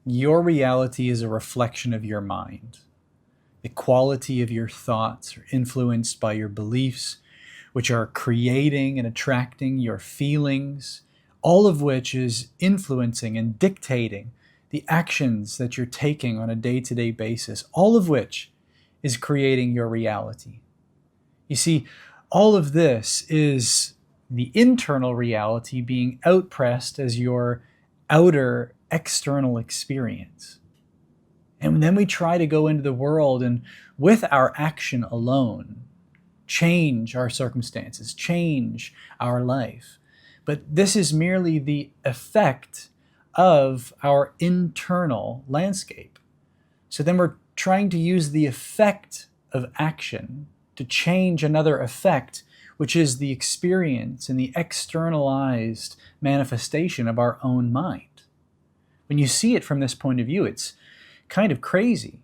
Your reality is a reflection of your mind. The quality of your thoughts are influenced by your beliefs, which are creating and attracting your feelings, all of which is influencing and dictating the actions that you're taking on a day-to-day basis, all of which is creating your reality. You see, all of this is the internal reality being outpressed as your outer external experience. And then we try to go into the world and, with our action alone, change our circumstances, change our life. But this is merely the effect of our internal landscape. So then we're trying to use the effect of action to change another effect, which is the experience and the externalized manifestation of our own mind. When you see it from this point of view, it's kind of crazy.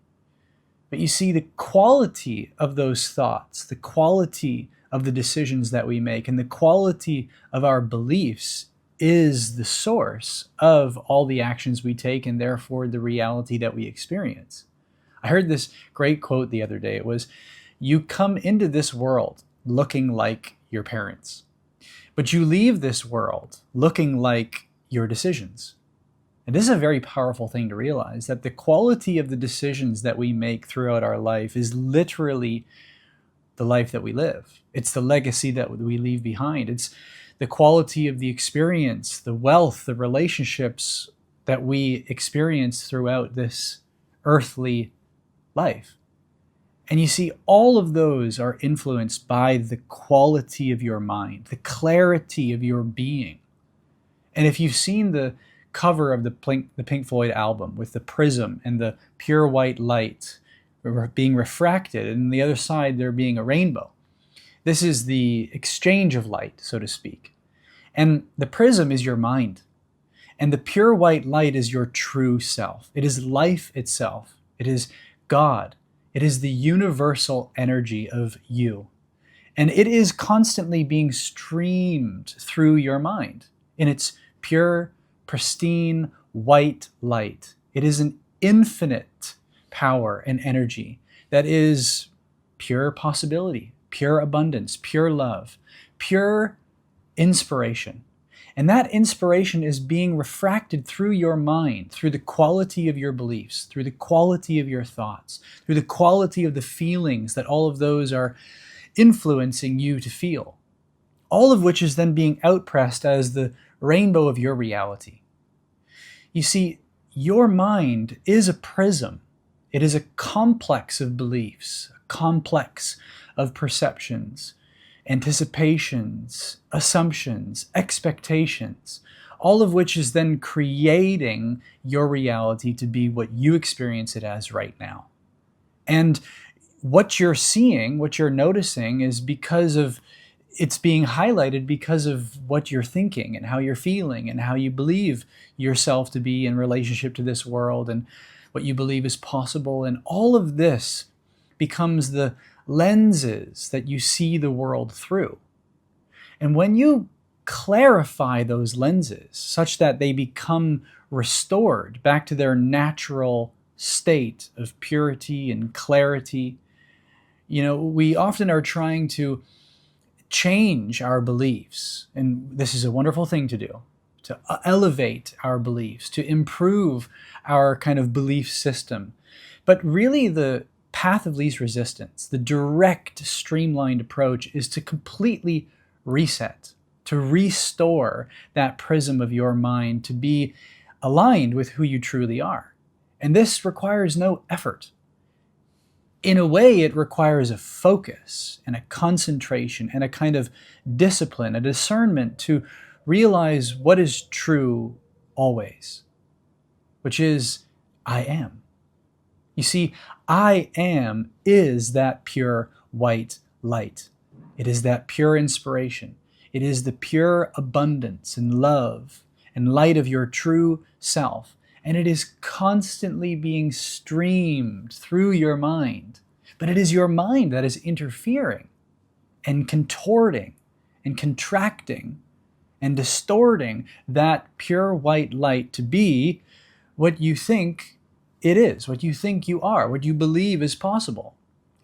But you see, the quality of those thoughts, the quality of the decisions that we make, and the quality of our beliefs is the source of all the actions we take, and therefore the reality that we experience. I heard this great quote the other day. It was, "You come into this world looking like your parents, but you leave this world looking like your decisions." And this is a very powerful thing to realize, that the quality of the decisions that we make throughout our life is literally the life that we live. It's the legacy that we leave behind. It's the quality of the experience, the wealth, the relationships that we experience throughout this earthly life. And you see, all of those are influenced by the quality of your mind, the clarity of your being. And if you've seen the cover of the Pink Floyd album with the prism and the pure white light being refracted, and on the other side there being a rainbow. This is the exchange of light, so to speak. And the prism is your mind. And the pure white light is your true self. It is life itself. It is God. It is the universal energy of you. And it is constantly being streamed through your mind in its pure, pristine, white light. It is an infinite power and energy that is pure possibility, pure abundance, pure love, pure inspiration. And that inspiration is being refracted through your mind, through the quality of your beliefs, through the quality of your thoughts, through the quality of the feelings that all of those are influencing you to feel. All of which is then being outpressed as the rainbow of your reality. You see, your mind is a prism. It is a complex of beliefs, a complex of perceptions, anticipations, assumptions, expectations, all of which is then creating your reality to be what you experience it as right now. And what you're seeing, what you're noticing, is because of it's being highlighted because of what you're thinking and how you're feeling and how you believe yourself to be in relationship to this world and what you believe is possible. And all of this becomes the lenses that you see the world through. And when you clarify those lenses such that they become restored back to their natural state of purity and clarity, we often are trying to change our beliefs. And this is a wonderful thing to do, to elevate our beliefs, to improve our kind of belief system. But really the path of least resistance, the direct, streamlined approach, is to completely reset, to restore that prism of your mind to be aligned with who you truly are. And this requires no effort. In a way, it requires a focus and a concentration and a kind of discipline, a discernment to realize what is true always, which is, I am. You see, I am is that pure white light. It is that pure inspiration. It is the pure abundance and love and light of your true self. And it is constantly being streamed through your mind. But it is your mind that is interfering and contorting and contracting and distorting that pure white light to be what you think it is, what you think you are, what you believe is possible.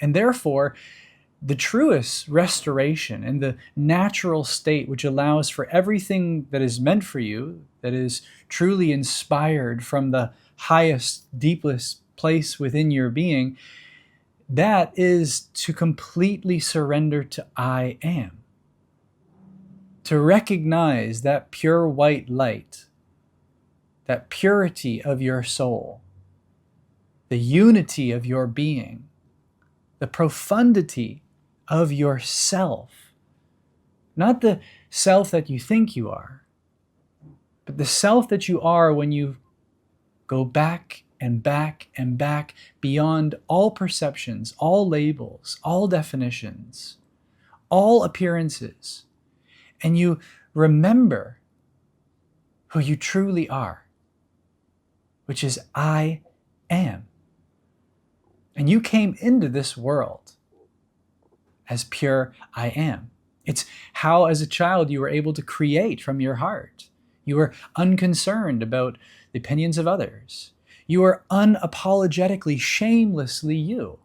And therefore, the truest restoration and the natural state which allows for everything that is meant for you, that is truly inspired from the highest, deepest place within your being, that is to completely surrender to I am. To recognize that pure white light, that purity of your soul, the unity of your being, the profundity of yourself. Not the self that you think you are, but the self that you are when you go back and back and back beyond all perceptions, all labels, all definitions, all appearances, and you remember who you truly are, which is I am. And you came into this world as pure I am. It's how, as a child, you were able to create from your heart. You were unconcerned about the opinions of others. You were unapologetically, shamelessly you.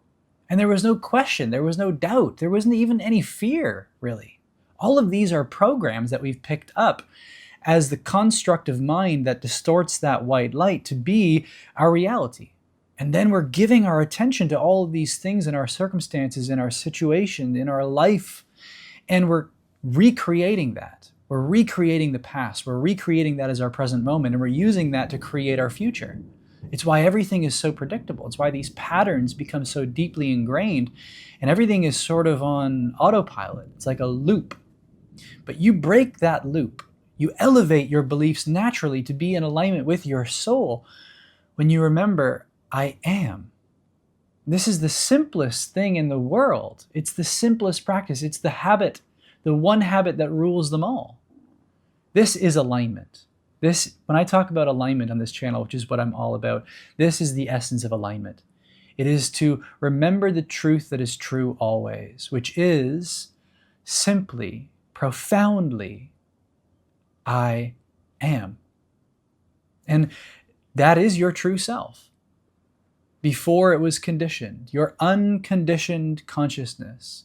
And there was no question, there was no doubt, there wasn't even any fear, really. All of these are programs that we've picked up as the construct of mind that distorts that white light to be our reality. And then we're giving our attention to all of these things in our circumstances, in our situation, in our life, and we're recreating that. We're recreating the past. We're recreating that as our present moment, and we're using that to create our future. It's why everything is so predictable. It's why these patterns become so deeply ingrained, and everything is sort of on autopilot. It's like a loop. But you break that loop. You elevate your beliefs naturally to be in alignment with your soul when you remember, I am. This is the simplest thing in the world. It's the simplest practice. It's the habit, the one habit that rules them all. This is alignment. When I talk about alignment on this channel, which is what I'm all about, this is the essence of alignment. It is to remember the truth that is true always, which is simply, profoundly, I am. And that is your true self. Before it was conditioned, your unconditioned consciousness,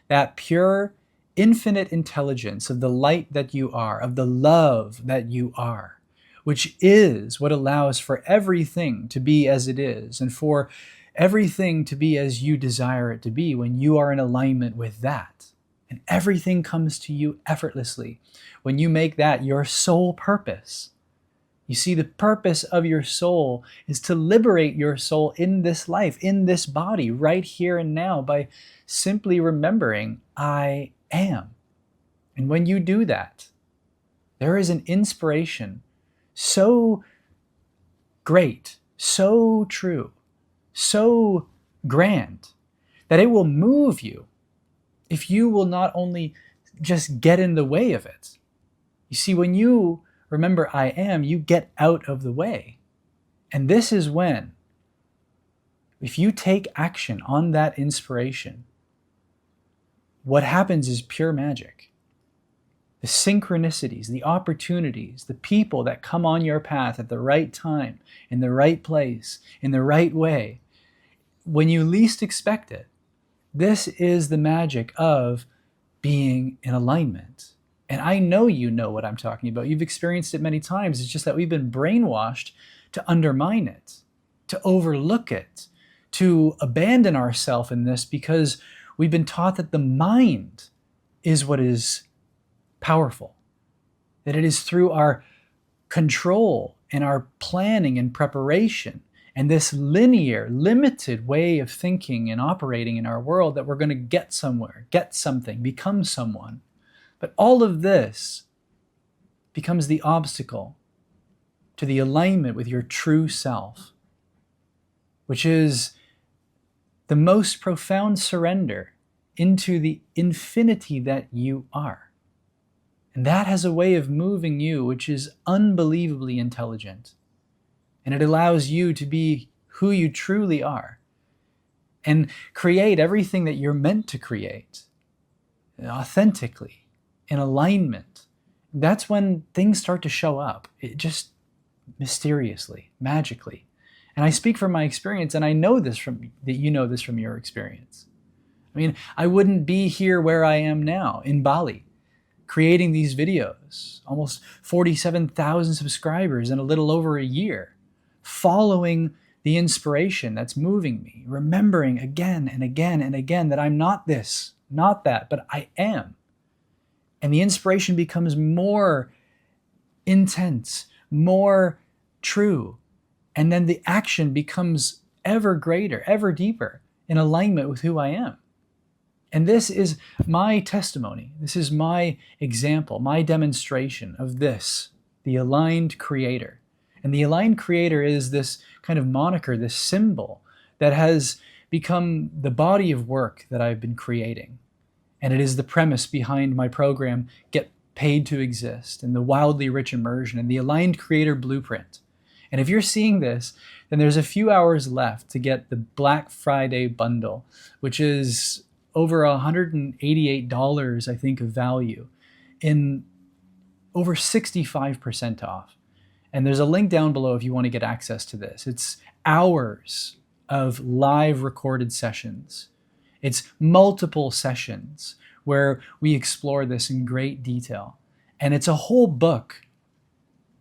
that pure, infinite intelligence of the light that you are, of the love that you are, which is what allows for everything to be as it is, and for everything to be as you desire it to be when you are in alignment with that. And everything comes to you effortlessly when you make that your sole purpose. You see, the purpose of your soul is to liberate your soul in this life, in this body, right here and now, by simply remembering, I am. And when you do that, there is an inspiration so great, so true, so grand, that it will move you if you will not only just get in the way of it. You see, when you remember I am, you get out of the way. And this is when, if you take action on that inspiration, what happens is pure magic. The synchronicities, the opportunities, the people that come on your path at the right time, in the right place, in the right way, when you least expect it. This is the magic of being in alignment. And I know you know what I'm talking about. You've experienced it many times. It's just that we've been brainwashed to undermine it, to overlook it, to abandon ourselves in this because we've been taught that the mind is what is powerful, that it is through our control and our planning and preparation and this linear, limited way of thinking and operating in our world that we're going to get somewhere, get something, become someone. But all of this becomes the obstacle to the alignment with your true self, which is the most profound surrender into the infinity that you are. And that has a way of moving you, which is unbelievably intelligent. And it allows you to be who you truly are and create everything that you're meant to create authentically, in alignment. That's when things start to show up. It just mysteriously, magically. And I speak from my experience, and I know this that you know this from your experience. I mean, I wouldn't be here where I am now in Bali, creating these videos, almost 47,000 subscribers in a little over a year, following the inspiration that's moving me, remembering again and again and again that I'm not this, not that, but I am. And the inspiration becomes more intense, more true. And then the action becomes ever greater, ever deeper in alignment with who I am. And this is my testimony. This is my example, my demonstration of this, the aligned creator. And the aligned creator is this kind of moniker, this symbol that has become the body of work that I've been creating. And it is the premise behind my program, Get Paid to Exist, and the Wildly Rich Immersion, and the Aligned Creator Blueprint. And if you're seeing this, then there's a few hours left to get the Black Friday bundle, which is over $188, I think, of value, in over 65% off. And there's a link down below if you want to get access to this. It's hours of live recorded sessions. It's multiple sessions where we explore this in great detail. And it's a whole book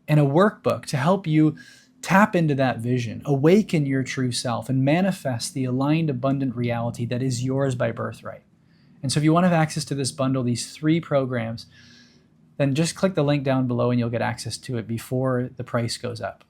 and a workbook to help you tap into that vision, awaken your true self, and manifest the aligned, abundant reality that is yours by birthright. And so if you want to have access to this bundle, these 3 programs, then just click the link down below and you'll get access to it before the price goes up.